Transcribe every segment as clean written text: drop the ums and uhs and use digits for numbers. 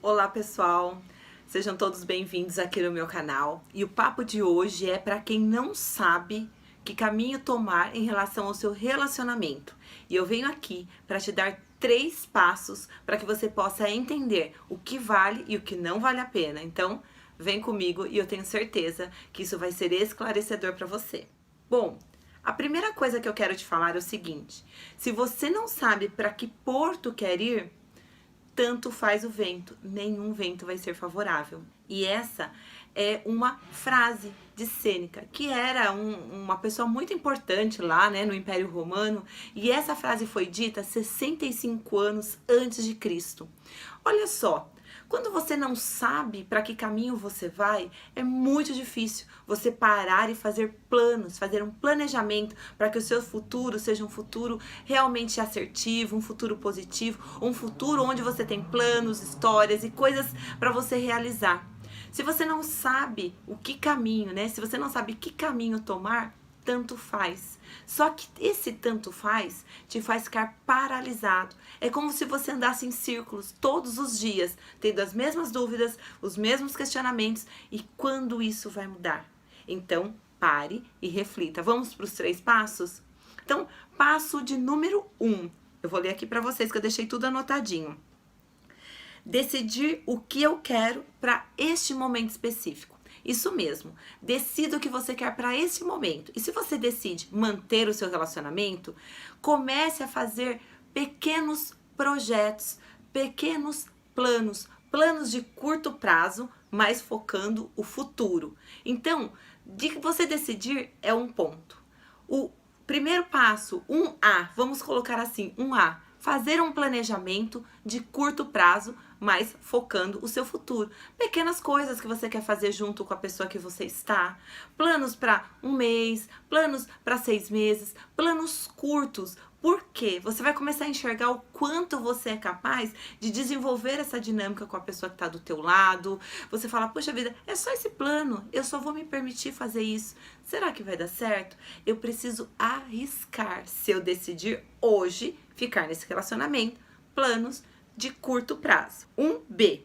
Olá pessoal, sejam todos bem-vindos aqui no meu canal. E o papo de hoje é para quem não sabe que caminho tomar em relação ao seu relacionamento. E eu venho aqui para te dar 3 passos para que você possa entender o que vale e o que não vale a pena. Então, vem comigo e eu tenho certeza que isso vai ser esclarecedor para você. Bom, a primeira coisa que eu quero te falar é o seguinte: se você não sabe para que porto quer ir, tanto faz o vento, nenhum vento vai ser favorável. E essa é uma frase de Sêneca, que era uma pessoa muito importante lá, né, no Império Romano, e essa frase foi dita 65 anos antes de Cristo. Olha só, quando você não sabe para que caminho você vai, é muito difícil você parar e fazer planos, fazer um planejamento para que o seu futuro seja um futuro realmente assertivo, um futuro positivo, um futuro onde você tem planos, histórias e coisas para você realizar. Se você não sabe o que caminho, né? Se você não sabe que caminho tomar, tanto faz. Só que esse tanto faz te faz ficar paralisado. É como se você andasse em círculos todos os dias, tendo as mesmas dúvidas, os mesmos questionamentos. E quando isso vai mudar? Então, pare e reflita. Vamos para os 3 passos? Então, passo de número 1. Eu vou ler aqui para vocês que eu deixei tudo anotadinho. Decidir o que eu quero para este momento específico. Isso mesmo, decida o que você quer para esse momento. E se você decide manter o seu relacionamento, comece a fazer pequenos projetos, pequenos planos de curto prazo, mas focando o futuro. Então, de que você decidir é um ponto. O primeiro passo, 1A, vamos colocar assim, 1A, fazer um planejamento de curto prazo, mas focando o seu futuro. Pequenas coisas que você quer fazer junto com a pessoa que você está. Planos para 1 mês, planos para 6 meses, planos curtos. Por quê? Você vai começar a enxergar o quanto você é capaz de desenvolver essa dinâmica com a pessoa que está do teu lado. Você fala, poxa vida, é só esse plano, eu só vou me permitir fazer isso. Será que vai dar certo? Eu preciso arriscar. Se eu decidir hoje ficar nesse relacionamento, planos de curto prazo. 1B,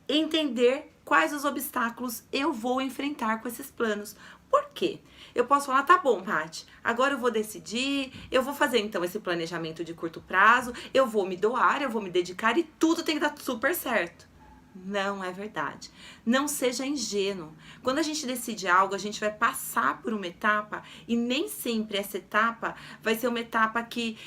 entender quais os obstáculos eu vou enfrentar com esses planos. Por quê? Eu posso falar, tá bom, Paty, agora eu vou decidir, eu vou fazer então esse planejamento de curto prazo, eu vou me doar, eu vou me dedicar e tudo tem que dar super certo. Não é verdade. Não seja ingênuo. Quando a gente decide algo, a gente vai passar por uma etapa e nem sempre essa etapa vai ser uma etapa que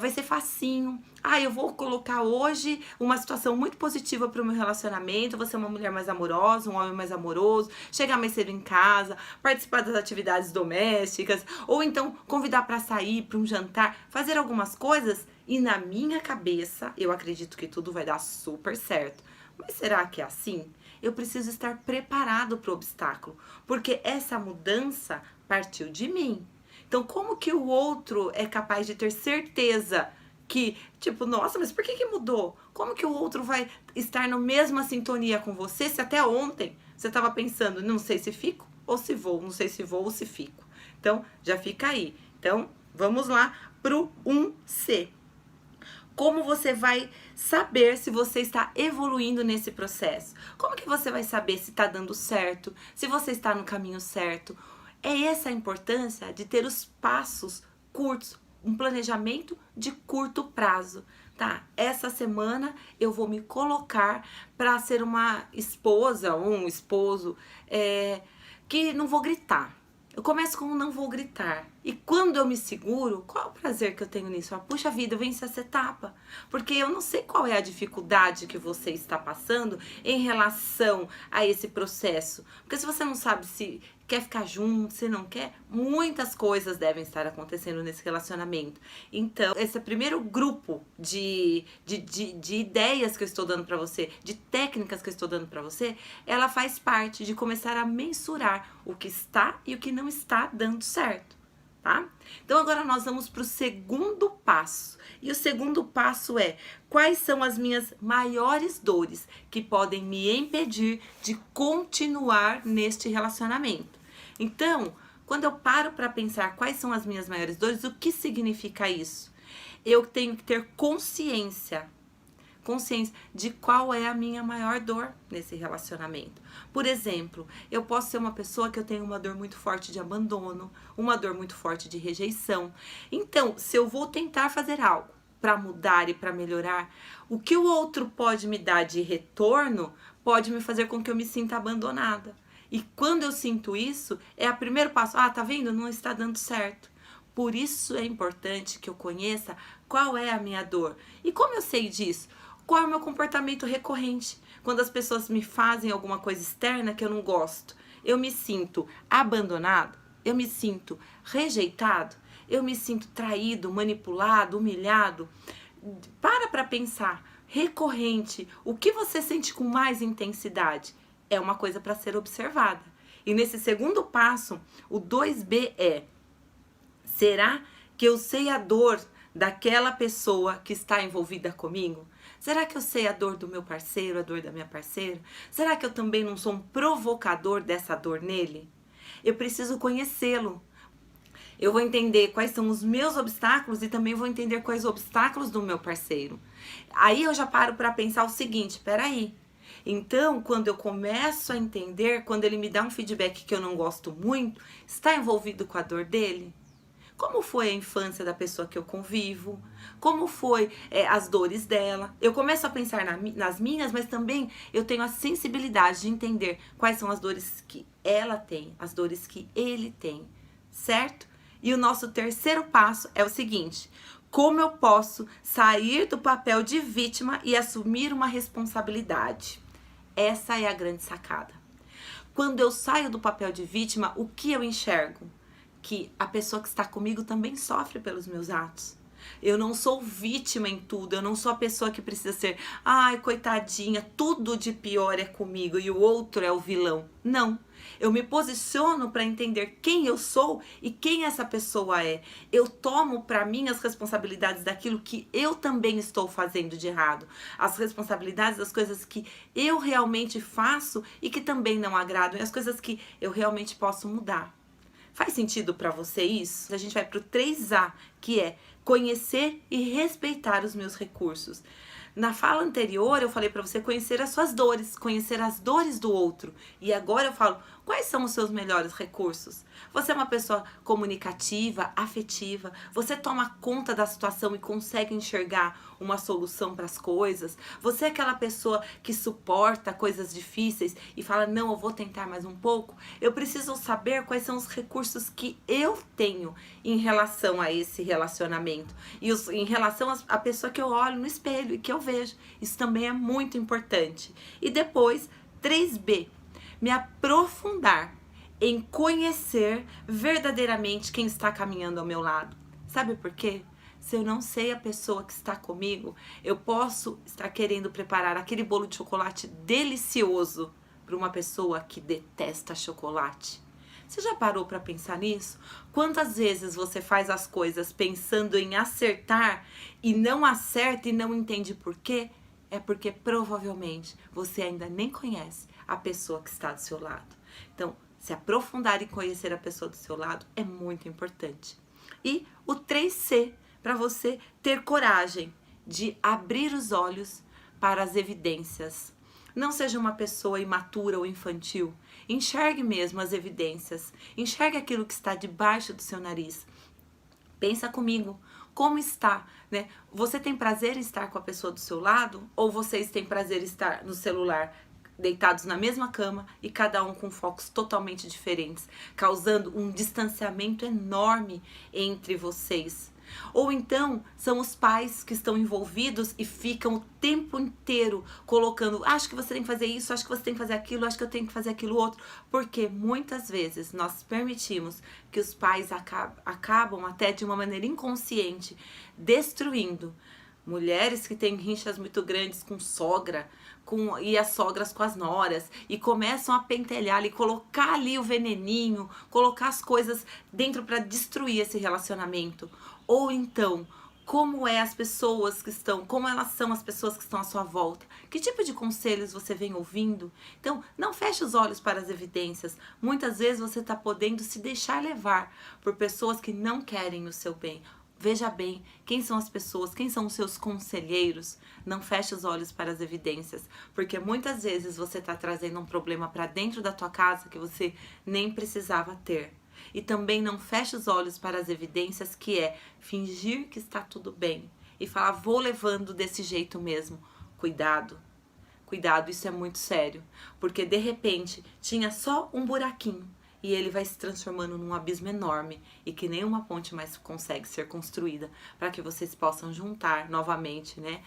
vai ser facinho. Eu vou colocar hoje uma situação muito positiva para o meu relacionamento, vou ser uma mulher mais amorosa, um homem mais amoroso, chegar mais cedo em casa, participar das atividades domésticas, ou então convidar para sair, para um jantar, fazer algumas coisas e na minha cabeça eu acredito que tudo vai dar super certo. Mas será que é assim? Eu preciso estar preparado para o obstáculo, porque essa mudança partiu de mim. Então, como que o outro é capaz de ter certeza que, tipo, nossa, mas por que mudou? Como que o outro vai estar na mesma sintonia com você se até ontem você estava pensando, não sei se fico ou se vou, não sei se vou ou se fico. Então, já fica aí. Então, vamos lá pro 1C. Como você vai saber se você está evoluindo nesse processo? Como que você vai saber se está dando certo, se você está no caminho certo? É essa a importância de ter os passos curtos, um planejamento de curto prazo, tá? Essa semana eu vou me colocar para ser uma esposa ou um esposo que não vou gritar. Eu começo com um não vou gritar. E quando eu me seguro, qual é o prazer que eu tenho nisso? Puxa vida, eu venci essa etapa. Porque eu não sei qual é a dificuldade que você está passando em relação a esse processo. Porque se você não sabe se quer ficar junto, se não quer, muitas coisas devem estar acontecendo nesse relacionamento. Então, esse primeiro grupo de ideias que eu estou dando para você, de técnicas que eu estou dando para você, ela faz parte de começar a mensurar o que está e o que não está dando certo. Tá? Então agora nós vamos para o segundo passo. E o segundo passo é: quais são as minhas maiores dores que podem me impedir de continuar neste relacionamento? Então, quando eu paro para pensar quais são as minhas maiores dores, o que significa isso? eu tenho que ter consciência de qual é a minha maior dor nesse relacionamento. Por exemplo, eu posso ser uma pessoa que eu tenho uma dor muito forte de abandono, uma dor muito forte de rejeição. Então, se eu vou tentar fazer algo para mudar e para melhorar, o que o outro pode me dar de retorno pode me fazer com que eu me sinta abandonada. E quando eu sinto isso, é o primeiro passo. Ah, tá vendo? Não está dando certo. Por isso é importante que eu conheça qual é a minha dor. E como eu sei disso? Qual é o meu comportamento recorrente? Quando as pessoas me fazem alguma coisa externa que eu não gosto, eu me sinto abandonado, eu me sinto rejeitado, eu me sinto traído, manipulado, humilhado. Para pensar, recorrente, o que você sente com mais intensidade? É uma coisa para ser observada. E nesse segundo passo, o 2B é: será que eu sei a dor daquela pessoa que está envolvida comigo? Será que eu sei a dor do meu parceiro, a dor da minha parceira? Será que eu também não sou um provocador dessa dor nele? Eu preciso conhecê-lo. Eu vou entender quais são os meus obstáculos e também vou entender quais os obstáculos do meu parceiro. Aí eu já paro para pensar o seguinte, peraí. Então, quando eu começo a entender, quando ele me dá um feedback que eu não gosto muito, está envolvido com a dor dele? Como foi a infância da pessoa que eu convivo? Como foi as dores dela? Eu começo a pensar nas minhas, mas também eu tenho a sensibilidade de entender quais são as dores que ela tem, as dores que ele tem, certo? E o nosso terceiro passo é o seguinte: como eu posso sair do papel de vítima e assumir uma responsabilidade? Essa é a grande sacada. Quando eu saio do papel de vítima, o que eu enxergo? Que a pessoa que está comigo também sofre pelos meus atos. Eu não sou vítima em tudo, eu não sou a pessoa que precisa ser, ai, coitadinha, tudo de pior é comigo e o outro é o vilão. Não. Eu me posiciono para entender quem eu sou e quem essa pessoa é. Eu tomo para mim as responsabilidades daquilo que eu também estou fazendo de errado. As responsabilidades das coisas que eu realmente faço e que também não agradam. E as coisas que eu realmente posso mudar. Faz sentido para você isso? A gente vai pro 3A, que é conhecer e respeitar os meus recursos. Na fala anterior, eu falei para você conhecer as suas dores, conhecer as dores do outro. E agora eu falo, quais são os seus melhores recursos? Você é uma pessoa comunicativa, afetiva, você toma conta da situação e consegue enxergar uma solução para as coisas? Você é aquela pessoa que suporta coisas difíceis e fala, não, eu vou tentar mais um pouco? Eu preciso saber quais são os recursos que eu tenho em relação a esse relacionamento. E em relação à pessoa que eu olho no espelho e que eu vejo. Isso também é muito importante. E depois, 3B, me aprofundar em conhecer verdadeiramente quem está caminhando ao meu lado. Sabe por quê? Se eu não sei a pessoa que está comigo, eu posso estar querendo preparar aquele bolo de chocolate delicioso para uma pessoa que detesta chocolate. Você já parou para pensar nisso? Quantas vezes você faz as coisas pensando em acertar e não acerta e não entende por quê? É porque provavelmente você ainda nem conhece a pessoa que está do seu lado. Então, se aprofundar em conhecer a pessoa do seu lado é muito importante. E o 3C, para você ter coragem de abrir os olhos para as evidências. Não seja uma pessoa imatura ou infantil. Enxergue mesmo as evidências. Enxergue aquilo que está debaixo do seu nariz. Pensa comigo, como está, né? Você tem prazer em estar com a pessoa do seu lado? Ou vocês têm prazer em estar no celular, deitados na mesma cama e cada um com focos totalmente diferentes, causando um distanciamento enorme entre vocês? Ou então são os pais que estão envolvidos e ficam o tempo inteiro colocando, acho que você tem que fazer isso, acho que você tem que fazer aquilo, acho que eu tenho que fazer aquilo outro, porque muitas vezes nós permitimos que os pais acabam até de uma maneira inconsciente destruindo mulheres que têm rixas muito grandes com sogra, e as sogras com as noras, e começam a pentelhar ali, colocar ali o veneninho, colocar as coisas dentro para destruir esse relacionamento. Ou então, como elas são as pessoas que estão à sua volta? Que tipo de conselhos você vem ouvindo? Então, não feche os olhos para as evidências. Muitas vezes você está podendo se deixar levar por pessoas que não querem o seu bem. Veja bem quem são as pessoas, quem são os seus conselheiros. Não feche os olhos para as evidências, porque muitas vezes você está trazendo um problema para dentro da tua casa que você nem precisava ter. E também não feche os olhos para as evidências, que é fingir que está tudo bem e falar, vou levando desse jeito mesmo. Cuidado. Cuidado, isso é muito sério, porque de repente tinha só um buraquinho e ele vai se transformando num abismo enorme e que nenhuma ponte mais consegue ser construída para que vocês possam juntar novamente, né,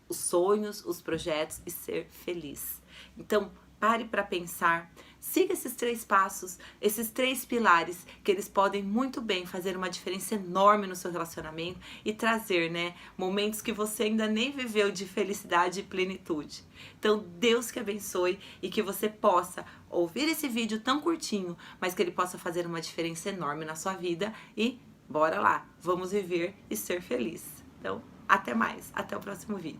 os sonhos, os projetos e ser feliz. Então, pare para pensar, siga esses 3 passos, esses 3 pilares, que eles podem muito bem fazer uma diferença enorme no seu relacionamento e trazer, né, momentos que você ainda nem viveu de felicidade e plenitude. Então, Deus que abençoe e que você possa ouvir esse vídeo tão curtinho, mas que ele possa fazer uma diferença enorme na sua vida e bora lá, vamos viver e ser feliz. Então, até mais, até o próximo vídeo.